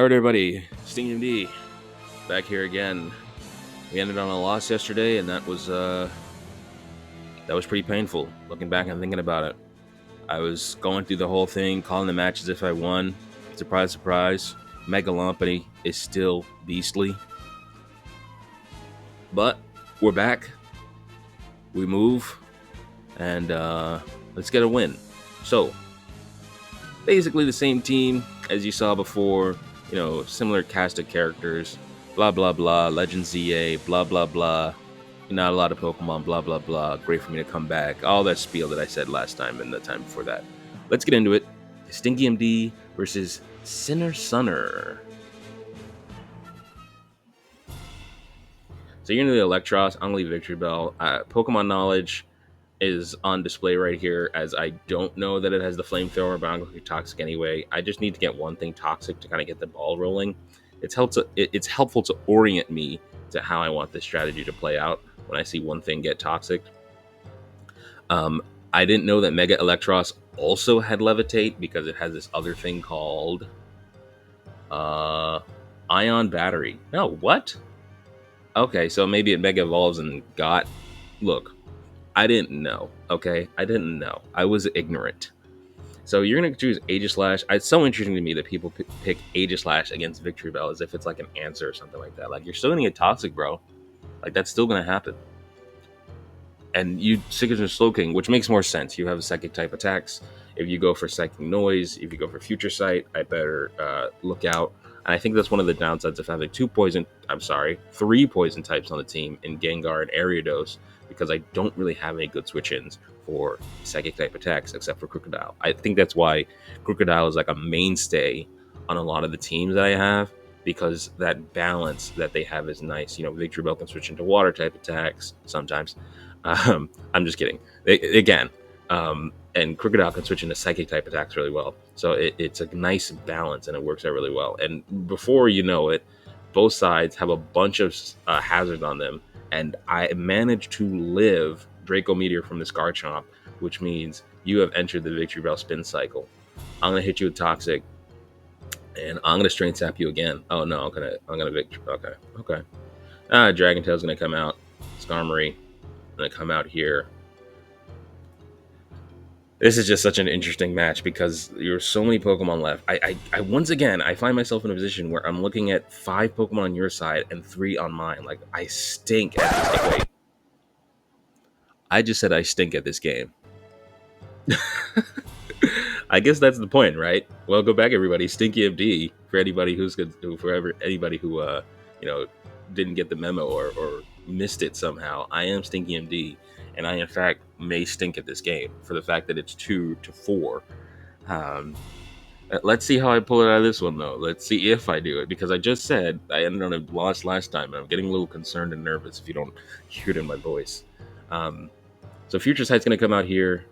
All right, everybody. Sting MD back here again. We ended on a loss yesterday, and that was pretty painful. Looking back and thinking about it, I was going through the whole thing, calling the match as if I won. Surprise, surprise. Megalompany is still beastly, but we're back. We move, and let's get a win. So, basically the same team as you saw before. Similar cast of characters. Blah blah blah. Legend ZA. Blah blah blah. Not a lot of Pokemon. Blah blah blah. Great for me to come back. All that spiel that I said last time and the time before that. Let's get into it. Stinky MD versus Sinner Sunner. So you're into the Electros. I'm gonna leave Victory Bell. Pokemon knowledge is on display right here, as I don't know that it has the flamethrower, but I'm going to be toxic anyway. I just need to get one thing toxic to kind of get the ball rolling. It's helpful to orient me to how I want this strategy to play out when I see one thing get toxic. I didn't know that Mega Electros also had Levitate, because it has this other thing called Ion Battery. No, what? Okay, so maybe it Mega Evolves and got... Look, I didn't know, okay? I didn't know. I was ignorant. So you're going to choose Aegislash. It's so interesting to me that people pick Aegislash against Victory Bell as if it's like an answer or something like that. Like, you're still going to get Toxic, bro. Like, that's still going to happen. And you Signature Slowking, which makes more sense. You have Psychic type attacks. If you go for Psychic Noise, if you go for Future Sight, I better look out. And I think that's one of the downsides of having three poison types on the team in Gengar and Ariados, because I don't really have any good switch-ins for Psychic type attacks except for Crocodile. I think that's why Crocodile is like a mainstay on a lot of the teams that I have, because that balance that they have is nice. Victory Bell can switch into water type attacks sometimes. I'm just kidding. And Crocodile can switch into Psychic type attacks really well. So it's a nice balance, and it works out really well. And before you know it, both sides have a bunch of hazards on them, and I managed to live Draco Meteor from this Garchomp, which means you have entered the Victory Bell spin cycle. I'm gonna hit you with Toxic, and I'm gonna Strain Sap you again. Oh no, I'm gonna Victory. Okay. Dragon Tail's gonna come out. Skarmory gonna come out here. This is just such an interesting match because there's so many Pokemon left. I once again, I find myself in a position where I'm looking at 5 Pokemon on your side and 3 on mine. Like, I stink at this game. Wait. I just said I stink at this game. I guess that's the point, right? Welcome back, everybody. Stinky MD, for anybody who didn't get the memo or missed it somehow. I am Stinky MD, and I in fact may stink at this game for the fact that it's 2-4. Let's see how I pull it out of this one, though. Let's see if I do it, because I just said I ended on a loss last time, and I'm getting a little concerned and nervous if you don't hear it in my voice. So Future Sight's going to come out here.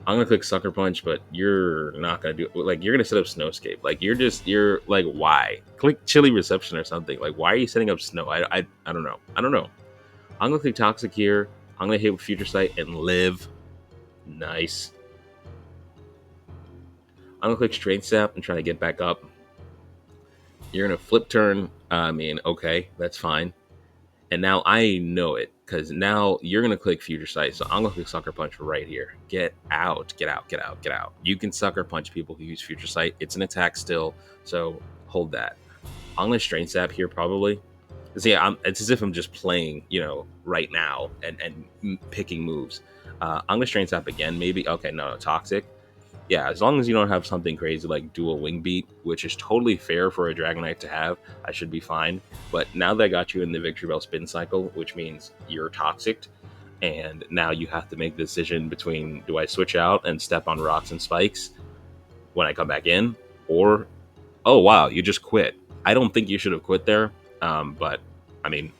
I'm going to click Sucker Punch, but you're not going to do it. Like, you're going to set up Snowscape. Like, you're like, why? Click Chilly Reception or something. Like, why are you setting up Snow? I don't know. I'm going to click Toxic here. I'm going to hit with Future Sight and live. Nice. I'm going to click Strain Sap and try to get back up. You're going to flip turn. Okay, that's fine. And now I know it, because now you're going to click Future Sight. So I'm going to click Sucker Punch right here. Get out. You can Sucker Punch people who use Future Sight. It's an attack still, so hold that. I'm going to Strain Sap here probably. See, it's as if I'm just playing, right now and picking moves. I'm going to Strain Sap again, maybe. Okay, no, Toxic. Yeah, as long as you don't have something crazy like Dual Wing Beat, which is totally fair for a Dragonite to have, I should be fine. But now that I got you in the Victory Bell spin cycle, which means you're Toxic, and now you have to make the decision between, do I switch out and step on rocks and spikes when I come back in, or, oh wow, you just quit. I don't think you should have quit there, but I mean,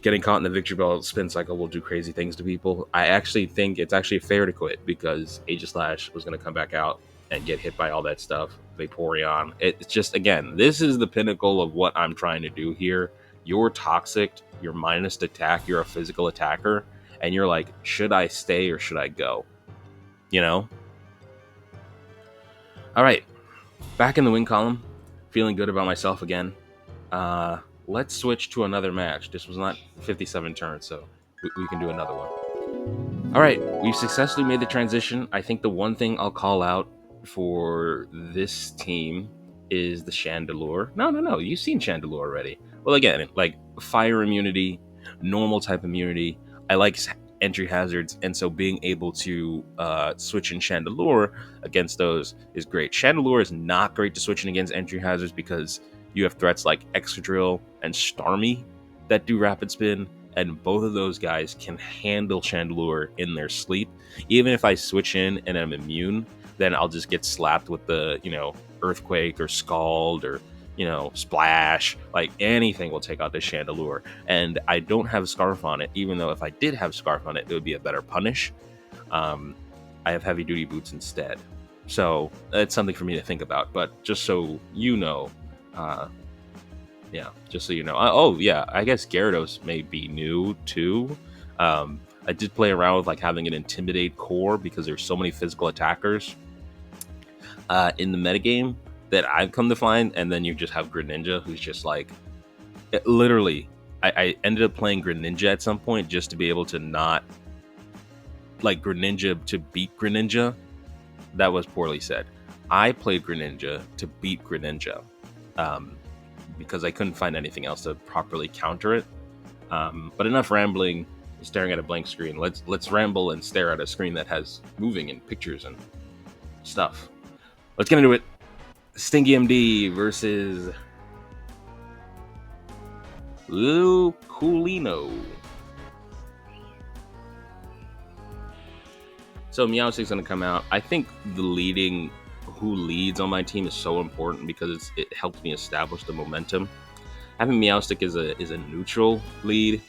getting caught in the Victory Bell spin cycle will do crazy things to people. I actually think it's actually fair to quit, because Aegislash was going to come back out and get hit by all that stuff. Vaporeon. It's just, again, this is the pinnacle of what I'm trying to do here. You're Toxic, you're minus attack, you're a physical attacker, and you're like, should I stay or should I go? All right, back in the win column. Feeling good about myself again. Let's switch to another match. This was not 57 turns, so we can do another one. All right, we've successfully made the transition. I think the one thing I'll call out for this team is the Chandelure. No. You've seen Chandelure already. Well, again, like fire immunity, normal type immunity. I like entry hazards, and so being able to switch in Chandelure against those is great. Chandelure is not great to switch in against entry hazards because you have threats like Excadrill and Starmie that do rapid spin, and both of those guys can handle Chandelure in their sleep. Even if I switch in and I'm immune, then I'll just get slapped with the, Earthquake or Scald or, Splash. Like anything will take out the Chandelure. And I don't have Scarf on it, even though if I did have Scarf on it, it would be a better punish. I have Heavy Duty Boots instead. So that's something for me to think about. But just so you know, just so you know. I guess Gyarados may be new too. I did play around with like having an Intimidate core because there's so many physical attackers in the metagame that I've come to find, and then you just have Greninja, who's just like, literally, I ended up playing Greninja at some point just to be able to not, like, Greninja to beat Greninja. That was poorly said. I played Greninja to beat Greninja because I couldn't find anything else to properly counter it. But enough rambling, staring at a blank screen. Let's ramble and stare at a screen that has moving and pictures and stuff. Let's get into it. Stinky MD versus Luculino. So Meowstic's going to come out. I think the who leads on my team is so important because it helps me establish the momentum. Having Meowstic is a neutral lead.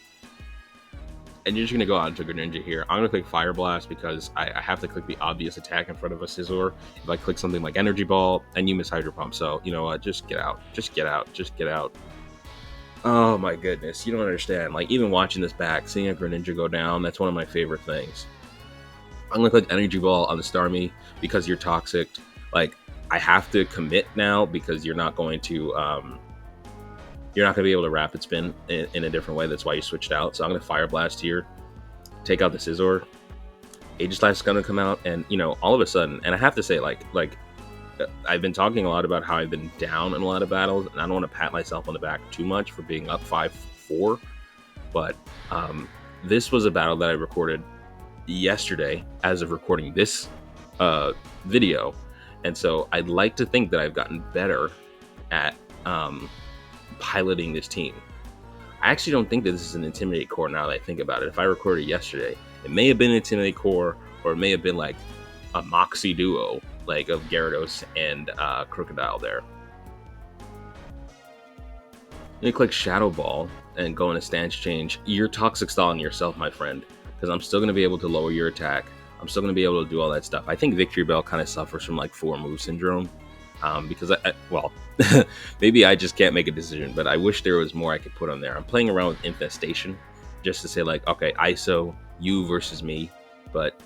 And you're just going to go out into Greninja here. I'm going to click Fire Blast because I have to click the obvious attack in front of a Scizor. If I click something like Energy Ball, and you miss Hydro Pump. So, you know what? Just get out. Just get out. Just get out. Oh my goodness. You don't understand. Like, even watching this back, seeing a Greninja go down, that's one of my favorite things. I'm going to click Energy Ball on the Starmie because you're toxic. Like, I have to commit now because you're not going to... you're not going to be able to rapid spin in a different way. That's why you switched out. So I'm going to Fire Blast here, take out the Scizor. Aegislash is going to come out, and all of a sudden, and I have to say, like I've been talking a lot about how I've been down in a lot of battles, and I don't want to pat myself on the back too much for being up 5-4. But this was a battle that I recorded yesterday, as of recording this video, and so I'd like to think that I've gotten better at piloting this team. I actually don't think that this is an Intimidate core now that I think about it. If I recorded yesterday, it may have been an Intimidate core, or it may have been like a Moxie duo, like of Gyarados and Crocodile there. You click Shadow Ball and go in a stance change. You're toxic stalling yourself, my friend, because I'm still going to be able to lower your attack. I'm still going to be able to do all that stuff. I think Victory Bell kind of suffers from like 4 move syndrome. Because maybe I just can't make a decision, but I wish there was more I could put on there. I'm playing around with Infestation just to say like, okay, ISO, you versus me, but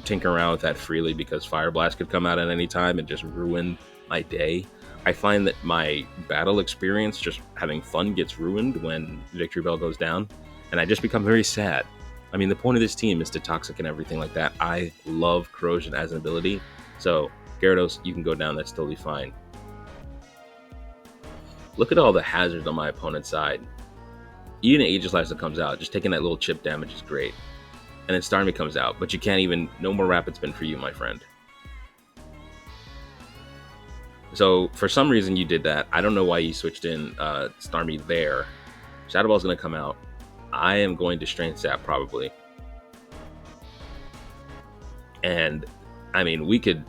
tinker around with that freely because Fire Blast could come out at any time and just ruin my day. I find that my battle experience, just having fun, gets ruined when Victory Bell goes down, and I just become very sad. I mean, the point of this team is to toxic and everything like that. I love Corrosion as an ability, so Gyarados, you can go down, that's totally fine. Look at all the hazards on my opponent's side. Even an Aegislash that comes out, just taking that little chip damage is great. And then Starmie comes out, but you can't even, no more Rapid Spin for you, my friend. So, for some reason you did that. I don't know why you switched in Starmie there. Shadow Ball's going to come out. I am going to Strength Sap, probably. And, I mean, we could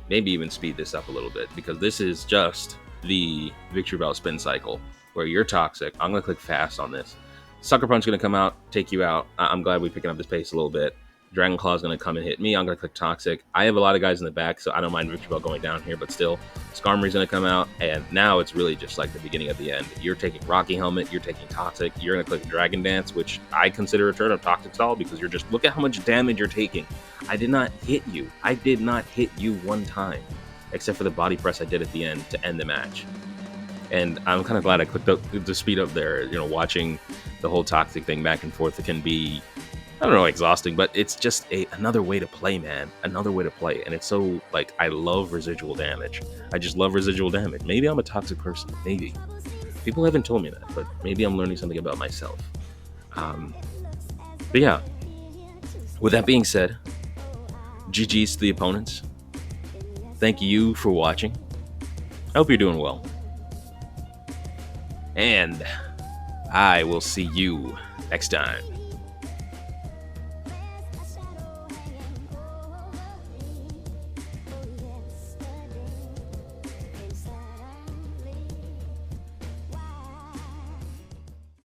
maybe even speed this up a little bit, because this is just the Victory Bell spin cycle where you're toxic. I'm going to click fast on this. Sucker Punch is going to come out, take you out. I'm glad we're picking up this pace a little bit. Dragon Claw is going to come and hit me. I'm going to click Toxic. I have a lot of guys in the back, so I don't mind Victory Bell going down here, but still, Skarmory's going to come out, and now it's really just like the beginning of the end. You're taking Rocky Helmet, you're taking Toxic, you're going to click Dragon Dance, which I consider a turn of Toxic Stall, because you're just, look at how much damage you're taking. I did not hit you. I did not hit you one time. except for the body press I did at the end to end the match. And I'm kind of glad I clicked up the speed up there. Watching the whole toxic thing back and forth, it can be, I don't know, exhausting, but it's just another way to play, man. Another way to play. And it's so, like, I love residual damage. I just love residual damage. Maybe I'm a toxic person. Maybe. People haven't told me that, but maybe I'm learning something about myself. But yeah, with that being said, GG's to the opponents. Thank you for watching. I hope you're doing well. And I will see you next time.